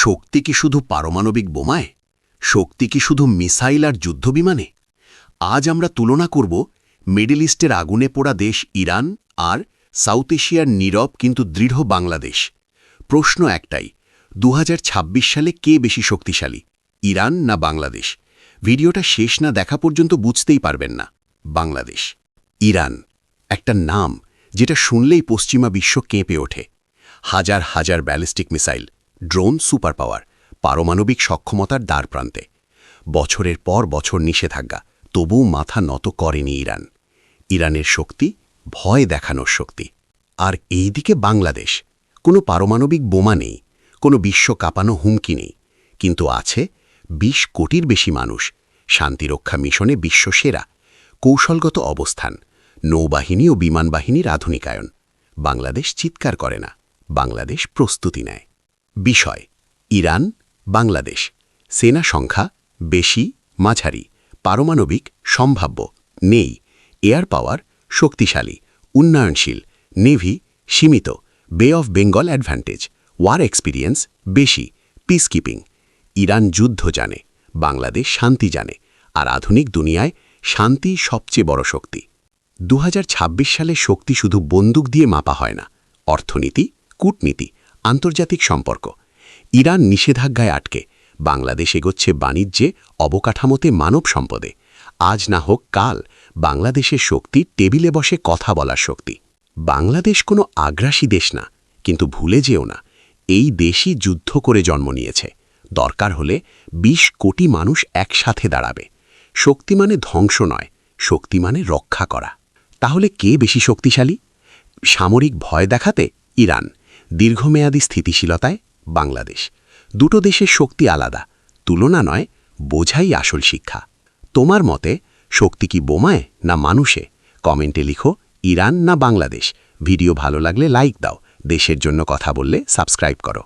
শক্তি কি শুধু পারমাণবিক বোমায়? শক্তি কি শুধু মিসাইল আর যুদ্ধবিমানে? আজ আমরা তুলনা করব মিডল ইস্টের আগুনে পোড়া দেশ ইরান আর সাউথ এশিয়ার নীরব কিন্তু দৃঢ় বাংলাদেশ। প্রশ্ন একটাই, 2026 সালে কে বেশি শক্তিশালী, ইরান না বাংলাদেশ? ভিডিওটা শেষ না দেখা পর্যন্ত বুঝতেই পারবেন না। বাংলাদেশ, ইরান, একটা নাম যেটা শুনলেই পশ্চিমা বিশ্ব কেঁপে ওঠে। হাজার হাজার ballistic missile, drone, super power, পারমাণবিক সক্ষমতার দ্বারপ্রান্তে। বছরের পর বছর নিষেধাজ্ঞা, তবুও মাথা নত করেনি ইরান। ইরানের শক্তি ভয় দেখানোর শক্তি। আর এইদিকে বাংলাদেশ, কোনো পারমাণবিক বোমা নেই, কোনো বিশ্ব কাঁপানো হুমকি নেই, কিন্তু আছে 20 কোটির বেশি মানুষ, শান্তিরক্ষা মিশনে বিশ্বসেরা, কৌশলগত অবস্থান, নৌবাহিনী ও বিমানবাহিনীর আধুনিকায়ন। বাংলাদেশ চিৎকার করে না, বাংলাদেশ প্রস্তুতি নেয়। বিষয়, ইরান, বাংলাদেশ, সেনা সংখ্যা বেশি, মাঝারি, পারমাণবিক সম্ভাব্য, নেই, এয়ার পাওয়ার শক্তিশালী, উন্নয়নশীল, নেভি সীমিত, bay of Bengal advantage, war experience বেশি, পিসকিপিং। ইরান যুদ্ধ জানে, বাংলাদেশ শান্তি জানে, আর আধুনিক দুনিয়ায় শান্তি সবচেয়ে বড় শক্তি। 2026 সালে শক্তি শুধু বন্দুক দিয়ে মাপা হয় না, অর্থনীতি, কূটনীতি, আন্তর্জাতিক সম্পর্ক। ইরান নিষেধাজ্ঞায় আটকে, বাংলাদেশ এগোচ্ছে বাণিজ্যে, অবকাঠামোতে, মানব সম্পদে। আজ না হোক কাল বাংলাদেশের শক্তি টেবিলে বসে কথা বলার শক্তি। বাংলাদেশ কোনো আগ্রাসী দেশ না, কিন্তু ভুলে যেও না, এই দেশই যুদ্ধ করে জন্ম নিয়েছে। দরকার হলে 20 কোটি মানুষ একসাথে দাঁড়াবে। শক্তি মানে ধ্বংস নয়, শক্তি মানে রক্ষা করা। তাহলে কে বেশি শক্তিশালী? সামরিক ভয় দেখাতে ইরান, দীর্ঘমেয়াদী স্থিতিশীলতায় বাংলাদেশ। দুটো দেশের শক্তি আলাদা, তুলনা নয়, বোঝাই আসল শিক্ষা। তোমার মতে শক্তি কি বোমায় না মানুষে? কমেন্টে লিখো ইরান না বাংলাদেশ। ভিডিও ভালো লাগলে লাইক দাও, দেশের জন্য কথা বললে সাবস্ক্রাইব করো।